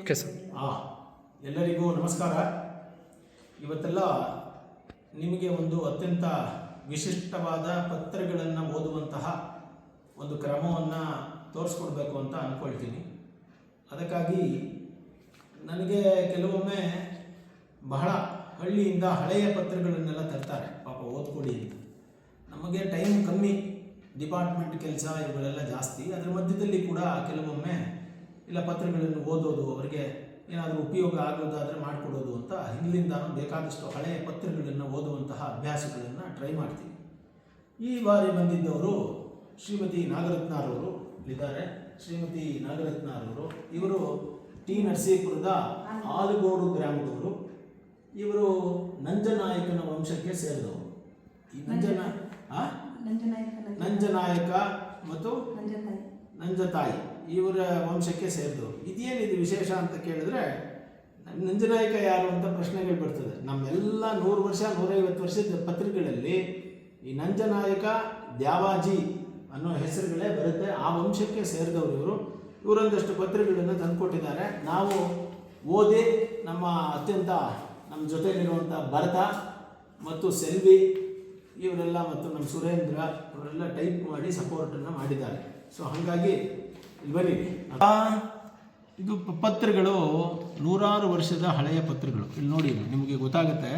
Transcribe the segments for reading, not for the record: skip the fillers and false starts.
Okay sir. ಎಲ್ಲರಿಗೂ ನಮಸ್ಕಾರ. ಇವತ್ತೆಲ್ಲ ನಿಮಗೆ ಒಂದು ಅತ್ಯಂತ ವಿಶಿಷ್ಟವಾದ ಪತ್ರಗಳನ್ನು ಓದುವಂತಹ ಒಂದು ಕ್ರಮವನ್ನು ತೋರಿಸ್ಕೊಡ್ಬೇಕು ಅಂತ ಅಂದ್ಕೊಳ್ತೀನಿ. ಅದಕ್ಕಾಗಿ ನನಗೆ ಕೆಲವೊಮ್ಮೆ ಬಹಳ ಹಳ್ಳಿಯಿಂದ ಹಳೆಯ ಪತ್ರಗಳನ್ನೆಲ್ಲ ತರ್ತಾರೆ, ಪಾಪ ಓದ್ಕೊಡಿ ಅಂತ. ನಮಗೆ ಟೈಮ್ ಕಮ್ಮಿ, ಡಿಪಾರ್ಟ್ಮೆಂಟ್ ಕೆಲಸ ಇವುಗಳೆಲ್ಲ ಜಾಸ್ತಿ. ಅದರ ಮಧ್ಯದಲ್ಲಿ ಕೂಡ ಕೆಲವೊಮ್ಮೆ ಇಲ್ಲ ಪತ್ರಗಳನ್ನು ಓದೋದು, ಅವರಿಗೆ ಏನಾದರೂ ಉಪಯೋಗ ಆಗೋದಾದರೆ ಮಾಡಿಕೊಡೋದು ಅಂತ ಹಿಂದಿನಿಂದ ಬೇಕಾದಷ್ಟು ಹಳೆಯ ಪತ್ರಗಳನ್ನು ಓದುವಂತಹ ಅಭ್ಯಾಸಗಳನ್ನು ಟ್ರೈ ಮಾಡ್ತೀನಿ. ಈ ಬಾರಿ ಬಂದಿದ್ದವರು ಶ್ರೀಮತಿ ನಾಗರತ್ನರವರು ಇದ್ದಾರೆ. ಶ್ರೀಮತಿ ನಾಗರತ್ನರವರು ಇವರು ಟಿ ನರಸೀಪುರದ ಆಲಗೋಡು ಗ್ರಾಮದವರು. ಇವರು ನಂಜನಾಯಕನ ವಂಶಕ್ಕೆ ಸೇರಿದವರು. ಈ ನಂಜನಾಯಕ ಮತ್ತು ನಂಜತಾಯಿ ಇವರ ವಂಶಕ್ಕೆ ಸೇರಿದವರು. ಇದೇನಿದು ವಿಶೇಷ ಅಂತ ಕೇಳಿದ್ರೆ, ನಂಜನಾಯಕ ಯಾರು ಅಂತ ಪ್ರಶ್ನೆಗಳು ಬರ್ತದೆ. ನಮ್ಮೆಲ್ಲ 100 ವರ್ಷ 150 ವರ್ಷದ ಪತ್ರಿಕೆಗಳಲ್ಲಿ ಈ ನಂಜನಾಯಕ ದ್ಯಾವಾಜಿ ಅನ್ನೋ ಹೆಸರುಗಳೇ ಬರುತ್ತೆ. ಆ ವಂಶಕ್ಕೆ ಸೇರಿದವರು ಇವರು. ಇವರೊಂದಷ್ಟು ಪತ್ರಿಕೆಗಳನ್ನು ತಂದುಕೊಟ್ಟಿದ್ದಾರೆ. ನಾವು ಓದಿ ನಮ್ಮ ಜೊತೆಯಲ್ಲಿರುವಂಥ ಭರತ ಮತ್ತು ಸೆಲ್ವಿ ಇವರೆಲ್ಲ ಮತ್ತು ನಮ್ಮ ಸುರೇಂದ್ರ ಇವರೆಲ್ಲ ಟೈಪ್ ಮಾಡಿ ಸಪೋರ್ಟನ್ನು ಮಾಡಿದ್ದಾರೆ. ಸೊ ಹಾಗಾಗಿ ಇಲ್ಲಿ ಬನ್ನಿ. ಇದು ಪತ್ರಗಳು 100 ವರ್ಷದ ಹಳೆಯ ಪತ್ರಗಳು. ಇಲ್ಲಿ ನೋಡಿ, ನಿಮಗೆ ಗೊತ್ತಾಗುತ್ತೆ.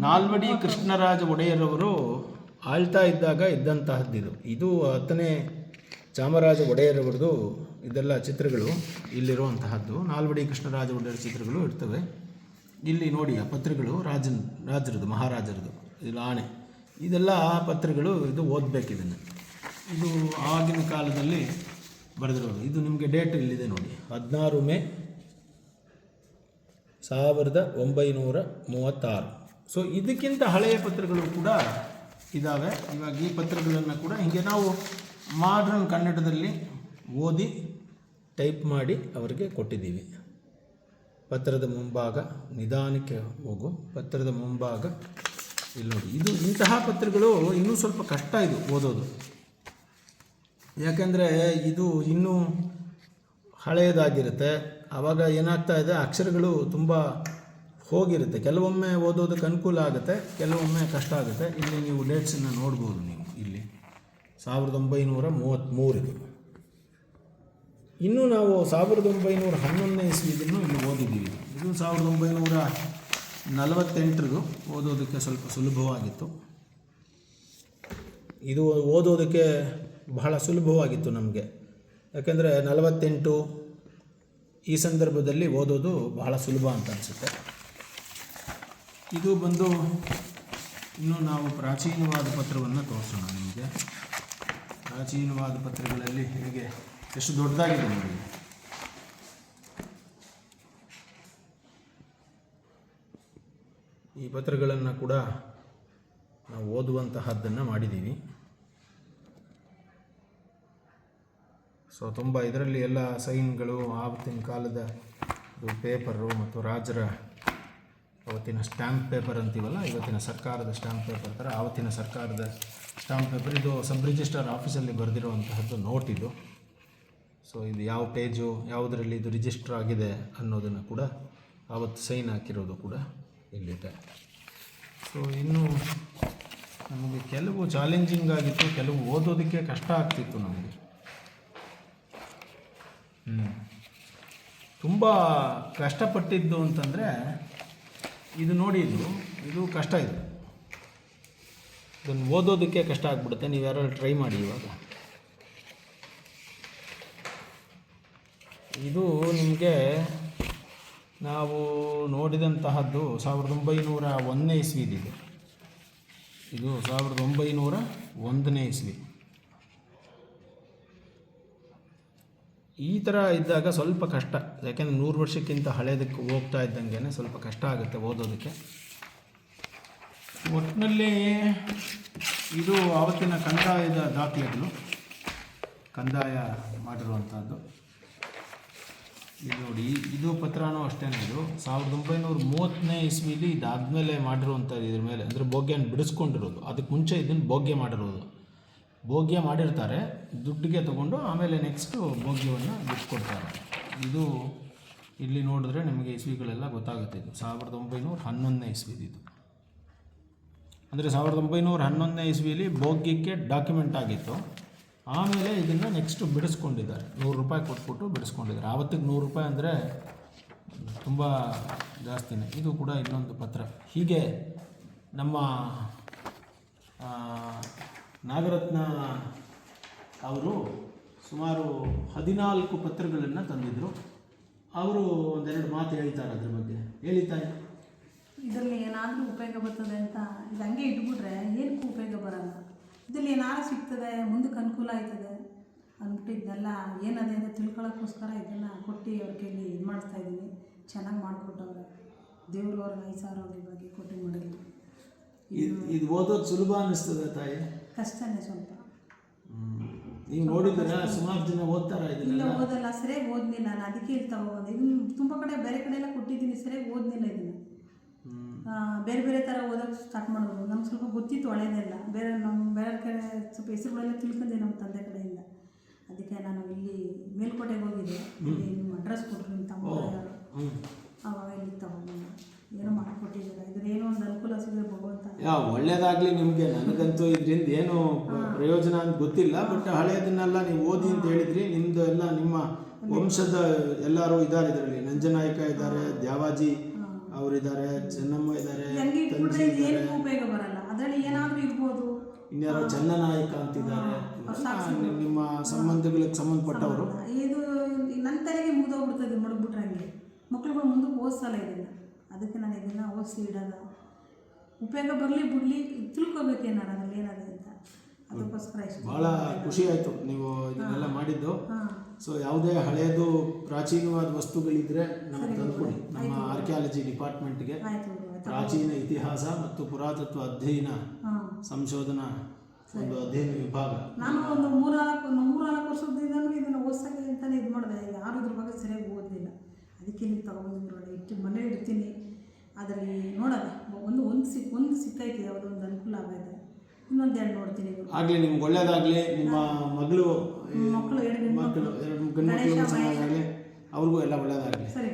ನಾಲ್ವಡಿ ಕೃಷ್ಣರಾಜ ಒಡೆಯರವರು ಆಳ್ತಾ ಇದ್ದಾಗ ಇದ್ದಂತಹದ್ದಿದು. ಇದು 10ನೇ ಚಾಮರಾಜ ಒಡೆಯರವರದು ಇದೆಲ್ಲ ಚಿತ್ರಗಳು ಇಲ್ಲಿರುವಂತಹದ್ದು. ನಾಲ್ವಡಿ ಕೃಷ್ಣರಾಜ ಒಡೆಯರ ಚಿತ್ರಗಳು ಇರ್ತವೆ. ಇಲ್ಲಿ ನೋಡಿ ಆ ಪತ್ರಗಳು ರಾಜರದು, ಮಹಾರಾಜರದು. ಇದು ಆಣೆ, ಇದೆಲ್ಲ ಪತ್ರಗಳು. ಇದು ಓದಬೇಕು ಇದನ್ನು. ಇದು ಆಗಿನ ಕಾಲದಲ್ಲಿ ಬರೆದಿರೋದು. ಇದು ನಿಮಗೆ ಡೇಟ್ ಇಲ್ಲಿದೆ ನೋಡಿ, 16 ಮೇ 1936. ಸೊ ಇದಕ್ಕಿಂತ ಹಳೆಯ ಪತ್ರಗಳು ಕೂಡ ಇದ್ದಾವೆ. ಇವಾಗ ಈ ಪತ್ರಗಳನ್ನು ಕೂಡ ಹೀಗೆ ನಾವು ಮಾಡ್ರನ್ ಕನ್ನಡದಲ್ಲಿ ಓದಿ ಟೈಪ್ ಮಾಡಿ ಅವರಿಗೆ ಕೊಟ್ಟಿದ್ದೀವಿ. ಪತ್ರದ ಮುಂಭಾಗ ನಿಧಾನಕ್ಕೆ ಹೋಗು, ಪತ್ರದ ಮುಂಭಾಗ ಇಲ್ಲಿ ನೋಡಿ. ಇದು ಇಂತಹ ಪತ್ರಗಳು ಇನ್ನೂ ಸ್ವಲ್ಪ ಕಷ್ಟ ಇದು ಓದೋದು. ಯಾಕೆಂದರೆ ಇದು ಇನ್ನೂ ಹಳೆಯದಾಗಿರುತ್ತೆ. ಆವಾಗ ಏನಾಗ್ತಾ ಇದೆ, ಅಕ್ಷರಗಳು ತುಂಬ ಹೋಗಿರುತ್ತೆ. ಕೆಲವೊಮ್ಮೆ ಓದೋದಕ್ಕೆ ಅನುಕೂಲ ಆಗುತ್ತೆ, ಕೆಲವೊಮ್ಮೆ ಕಷ್ಟ ಆಗುತ್ತೆ. ಇಲ್ಲಿ ನೀವು ಡೇಟ್ಸನ್ನು ನೋಡ್ಬೋದು. ನೀವು ಇಲ್ಲಿ 1933 ಇದು. ಇನ್ನೂ ನಾವು 1911ನೇ ಇಸ್ವಿದನ್ನು ಇಲ್ಲಿ ಓದಿದ್ದೀವಿ. ಇದು 1948 ಓದೋದಕ್ಕೆ ಸ್ವಲ್ಪ ಸುಲಭವಾಗಿತ್ತು. ಇದು ಓದೋದಕ್ಕೆ ಬಹಳ ಸುಲಭವಾಗಿತ್ತು ನಮಗೆ. ಯಾಕೆಂದರೆ 48 ಈ ಸಂದರ್ಭದಲ್ಲಿ ಓದೋದು ಬಹಳ ಸುಲಭ ಅಂತ ಅನಿಸುತ್ತೆ. ಇದು ಬಂದು ಇನ್ನು ನಾವು ಪ್ರಾಚೀನವಾದ ಪತ್ರವನ್ನು ತೋರಿಸೋಣ ನಿಮಗೆ. ಪ್ರಾಚೀನವಾದ ಪತ್ರಗಳಲ್ಲಿ ನಿಮಗೆ ಎಷ್ಟು ದೊಡ್ಡದಾಗಿದೆ ನೋಡಿ. ಈ ಪತ್ರಗಳನ್ನು ಕೂಡ ನಾವು ಓದುವಂತಹದ್ದನ್ನು ಮಾಡಿದ್ದೀವಿ. ಸೊ ತುಂಬ ಇದರಲ್ಲಿ ಎಲ್ಲ ಸೈನ್ಗಳು, ಆವತ್ತಿನ ಕಾಲದ ಪೇಪರು ಮತ್ತು ರಾಜರ ಅವತ್ತಿನ ಸ್ಟ್ಯಾಂಪ್ ಪೇಪರ್ ಅಂತೀವಲ್ಲ, ಇವತ್ತಿನ ಸರ್ಕಾರದ ಸ್ಟ್ಯಾಂಪ್ ಪೇಪರ್ ಥರ ಆವತ್ತಿನ ಸರ್ಕಾರದ ಸ್ಟ್ಯಾಂಪ್ ಪೇಪರ್. ಇದು ಸಬ್ ರಿಜಿಸ್ಟ್ರಾರ್ ಆಫೀಸಲ್ಲಿ ಬರೆದಿರುವಂತಹದ್ದು ನೋಟ್ ಇದು. ಸೊ ಇದು ಯಾವ ಪೇಜು, ಯಾವುದರಲ್ಲಿ ಇದು ರಿಜಿಸ್ಟರ್ ಆಗಿದೆ ಅನ್ನೋದನ್ನು ಕೂಡ ಆವತ್ತು ಸೈನ್ ಹಾಕಿರೋದು ಕೂಡ ಇಲ್ಲಿದೆ. ಸೊ ಇನ್ನು ನಮಗೆ ಕೆಲವು ಚಾಲೆಂಜಿಂಗ್ ಆಗಿತ್ತು, ಕೆಲವು ಓದೋದಕ್ಕೆ ಕಷ್ಟ ಆಗ್ತಿತ್ತು ನಮಗೆ. ತುಂಬ ಕಷ್ಟಪಟ್ಟಿದ್ದು ಅಂತಂದರೆ ಇದು ನೋಡಿ, ಇದು ಕಷ್ಟ. ಇದನ್ನು ಓದೋದಕ್ಕೆ ಕಷ್ಟ ಆಗ್ಬಿಡುತ್ತೆ. ನೀವು ಯಾರು ಟ್ರೈ ಮಾಡಿ. ಇವಾಗ ಇದು ನಿಮಗೆ ನಾವು ನೋಡಿದಂತಹದ್ದು 1901ನೇ ಇಸ್ವಿದಿದೆ. ಇದು 1901ನೇ ಇಸ್ವಿ. ಈ ಥರ ಇದ್ದಾಗ ಸ್ವಲ್ಪ ಕಷ್ಟ. ಯಾಕೆಂದರೆ 100 ವರ್ಷಕ್ಕಿಂತ ಹಳೆಯದಕ್ಕೆ ಹೋಗ್ತಾ ಇದ್ದಂಗೆ ಸ್ವಲ್ಪ ಕಷ್ಟ ಆಗುತ್ತೆ ಓದೋದಕ್ಕೆ. ಒಟ್ಟಿನಲ್ಲಿ ಇದು ಆವತ್ತಿನ ಕಂದಾಯದ ದಾಖಲೆಗಳು, ಕಂದಾಯ ಮಾಡಿರುವಂಥದ್ದು. ಇದು ನೋಡಿ, ಇದು ಪತ್ರನೂ ಅಷ್ಟೇ. ಇದು 1930ನೇ ಇಸ್ವಿಲಿ ಇದಾದಮೇಲೆ ಮಾಡಿರುವಂಥದ್ದು. ಇದ್ರ ಮೇಲೆ ಅಂದರೆ ಭೋಗ್ಯನ ಬಿಡಿಸ್ಕೊಂಡಿರೋದು. ಅದಕ್ಕೆ ಮುಂಚೆ ಇದನ್ನು ಭೋಗ್ಯ ಮಾಡಿರೋದು. ಭೋಗ್ಯ ಮಾಡಿರ್ತಾರೆ, ದುಡ್ಡಿಗೆ ತೊಗೊಂಡು ಆಮೇಲೆ ನೆಕ್ಸ್ಟು ಭೋಗ್ಯವನ್ನು ಬಿಟ್ಕೊಡ್ತಾರೆ. ಇದು ಇಲ್ಲಿ ನೋಡಿದ್ರೆ ನಿಮಗೆ ಇಸ್ವಿಗಳೆಲ್ಲ ಗೊತ್ತಾಗುತ್ತೆ. ಇದು 1911ನೇ ಇಸ್ವಿದು. ಅಂದರೆ 1911ನೇ ಇಸ್ವಿಯಲ್ಲಿ ಭೋಗ್ಯಕ್ಕೆ ಡಾಕ್ಯುಮೆಂಟ್ ಆಗಿತ್ತು. ಆಮೇಲೆ ಇದನ್ನು ನೆಕ್ಸ್ಟ್ ಬಿಡಿಸ್ಕೊಂಡಿದ್ದಾರೆ, 100 ರೂಪಾಯಿ ಕೊಟ್ಬಿಟ್ಟು ಬಿಡಿಸ್ಕೊಂಡಿದ್ದಾರೆ. ಆವತ್ತಿಗೆ 100 ರೂಪಾಯಿ ಅಂದರೆ ತುಂಬ ಜಾಸ್ತಿನೇ. ಇದು ಕೂಡ ಇನ್ನೊಂದು ಪತ್ರ. ಹೀಗೆ ನಮ್ಮ ನಾಗರತ್ನ ಅವರು ಸುಮಾರು 14 ಪತ್ರಗಳನ್ನು ತಂದಿದ್ದರು. ಅವರು ಒಂದೆರಡು ಮಾತು ಹೇಳ್ತಾರೆ ಅದ್ರ ಬಗ್ಗೆ. ಹೇಳಿದ್ದಾರೆ, ಇದರಲ್ಲಿ ಏನಾದರೂ ಉಪಯೋಗ ಬರ್ತದೆ ಅಂತ ಇದು ಹಂಗೆ ಇಟ್ಬಿಟ್ರೆ ಏನಕ್ಕೂ ಉಪಯೋಗ ಬರಲ್ಲ. ಇದರಲ್ಲಿ ಏನಾದ್ರು ಸಿಗ್ತದೆ, ಮುಂದಕ್ಕೆ ಅನುಕೂಲ ಆಯ್ತದೆ ಅಂದ್ಬಿಟ್ಟು ಇದನ್ನೆಲ್ಲ ಏನದೆ ಅಂತ ತಿಳ್ಕೊಳ್ಳೋಕ್ಕೋಸ್ಕರ ಇದನ್ನು ಕೊಟ್ಟು ಅವ್ರ ಕೈಲಿ ಇದು ಮಾಡಿಸ್ತಾ ಇದ್ದೀನಿ. ಚೆನ್ನಾಗಿ ಮಾಡಿಕೊಟ್ಟವ್ರೆ. ದೇವರು ಅವ್ರಿಗೆ 5,000 ಬಗ್ಗೆ ಕೊಟ್ಟು ಮಾಡಿದ್ವಿ. ಇದು ಓದೋದು ಸುಲಭ ಅನ್ನಿಸ್ತದೆ ತಾಯಿ? ಕಷ್ಟನೇ ಸ್ವಲ್ಪ. ನೀವು ನೋಡಿದ್ದೀರಾ? ಸುಮಾರು ಜನ ಓದ್ತಾರ ಇಲ್ಲ, ಇದನ್ನೆಲ್ಲ? ಓದಲ್ಲ, ಸರಿಯಾಗಿ ಓದಲಿಲ್ಲ. ನಾನು ಅದಕ್ಕೆ ಇಲ್ಲಿ ತಗೊಬಂದೆ. ಇದನ್ನು ತುಂಬ ಕಡೆ ಬೇರೆ ಕಡೆ ಎಲ್ಲ ಕೊಟ್ಟಿದ್ದೀನಿ, ಸರಿಯಾಗಿ ಓದಲಿಲ್ಲ ಇದನ್ನು. ಬೇರೆ ಬೇರೆ ಥರ ಓದೋಕ್ಕೆ ಸ್ಟಾರ್ಟ್ ಮಾಡಿದ್ರು. ನಮ್ಗೆ ಸ್ವಲ್ಪ ಗೊತ್ತಿತ್ತು ಹಳೇದೆಲ್ಲ. ಬೇರೆ ಕಡೆ ಸ್ವಲ್ಪ ಹೆಸರುಗಳೆಲ್ಲ ತಿಳ್ಕೊಂಡೆ ನಮ್ಮ ತಂದೆ ಕಡೆಯಿಂದ. ಅದಕ್ಕೆ ನಾನು ಇಲ್ಲಿ ಮೇಲ್ಕೋಟೆಗೆ ಹೋಗಿದ್ದೆ. ಇಲ್ಲಿ ನಿಮ್ಮ ಅಡ್ರೆಸ್ ಕೊಟ್ಟರು, ನಿಮ್ಮ ತಮ್ಮ ಯಾರು, ಆವಾಗ ಇಲ್ಲಿ ತಗೊಂಡು ಏನೋ ಮಾಡಿಕೊಟ್ಟಿದ್ದೀರ. ಇದ್ರ ಏನೋ ಒಂದು ಅನುಕೂಲ ಸಿಗದೆ ಭಗವಂತ. ಒಳ್ಳೇದಾಗಲಿ ನಿಮಗೆ. ನನಗಂತೂ ಇದರಿಂದ ಏನು ಪ್ರಯೋಜನ ಅಂತ ಗೊತ್ತಿಲ್ಲ. ಬಟ್ ಹಳೆಯದನ್ನೆಲ್ಲ ನೀವು ಓದಿ ಅಂತ ಹೇಳಿದ್ರಿ. ನಿಮ್ಮದು ಎಲ್ಲ ನಿಮ್ಮ ವಂಶದ ಎಲ್ಲರೂ ಇದ್ದಾರೆ ಇದರಲ್ಲಿ. ನಂಜನಾಯಕ ಇದ್ದಾರೆ, ದ್ಯಾವಾಜಿ ಅವರಿದ್ದಾರೆ, ಚೆನ್ನಮ್ಮ ಇದ್ದಾರೆ, ಏನಕ್ಕೂ ಉಪಯೋಗ ಬರಲ್ಲ. ಅದರಲ್ಲಿ ಏನಾದರೂ ಇರ್ಬೋದು. ಇನ್ಯಾರೋ ಚನ್ನನಾಯಕ ಅಂತಿದ್ದಾರೆ, ನಿಮ್ಮ ಸಂಬಂಧಗಳಿಗೆ ಸಂಬಂಧಪಟ್ಟವರು. ಇದು ನನ್ನ ತಲೆಗೆ ಮುಗಿದೋಗ್ಬಿಡ್ತದೆ, ಮಡಗ್ಬಿಟ್ರೆ ಹಂಗೆ. ಮಕ್ಳುಗಳು ಮುಂದಕ್ಕೆ ಓದಿಸಲ್ಲ ಇದನ್ನು. ಅದಕ್ಕೆ ನಾನು ಇದನ್ನು ಓದಿಸಿ ಇಡೋಲ್ಲ. ಉಪಯೋಗ ಬರಲಿ ಬಿಡಲಿ, ತಿಳ್ಕೊಬೇಕೇನಾರು ಅದರಲ್ಲಿ ಏನಾದೆ ಅಂತ. ಅದಕ್ಕೋಸ್ಕರ ಇಷ್ಟ. ಭಾಳ ಖುಷಿ ಆಯಿತು ನೀವು ಇದನ್ನೆಲ್ಲ ಮಾಡಿದ್ದು. ಸೊ ಯಾವುದೇ ಹಳೆಯದು ಪ್ರಾಚೀನವಾದ ವಸ್ತುಗಳಿದ್ದರೆ ನಮಗೆ ತಂದುಕೊಡಿ. ನಮ್ಮ ಆರ್ಕಿಯಾಲಜಿ ಡಿಪಾರ್ಟ್ಮೆಂಟ್ಗೆ ಪ್ರಾಚೀನ ಇತಿಹಾಸ ಮತ್ತು ಪುರಾತತ್ವ ಅಧ್ಯಯನ ಸಂಶೋಧನಾ ಒಂದು ಅಧ್ಯಯನ ವಿಭಾಗ. ನಾನು ಒಂದು 3-4 ವರ್ಷದಿಂದಲೂ ಇದನ್ನು ಓದಿಸೋಕ್ಕೆ ಅಂತಲೇ ಇದು ಮಾಡಿದೆ. ಯಾರು ಇದ್ರ ಬಗ್ಗೆ ಸರಿಯಾಗಿ ಓದಲಿಲ್ಲ. ಅದಕ್ಕೆ ನೀವು ತಗೊಂಡು ಇಟ್ಟು ಮನೇಲಿ ಇಡ್ತೀನಿ. ಅದರಲ್ಲಿ ನೋಡೋಣ, ಒಂದು ಸಿಕ್ಕೈತೆ, ಯಾವುದೋ ಒಂದು ಅನುಕೂಲ ಆಗೈತೆ. ಇನ್ನೊಂದೆರಡು ನೋಡ್ತೀನಿ. ಆಗಲಿ, ನಿಮ್ಗೆ ಒಳ್ಳೇದಾಗಲಿ. ನಿಮ್ಮ ಮಕ್ಕಳು 2 ಗಂಡು ಮಕ್ಕಳು ಚೆನ್ನಾಗಾಗಲಿ, ಅವ್ರಿಗೂ ಎಲ್ಲ ಒಳ್ಳೇದಾಗಲಿ. ಸರಿ.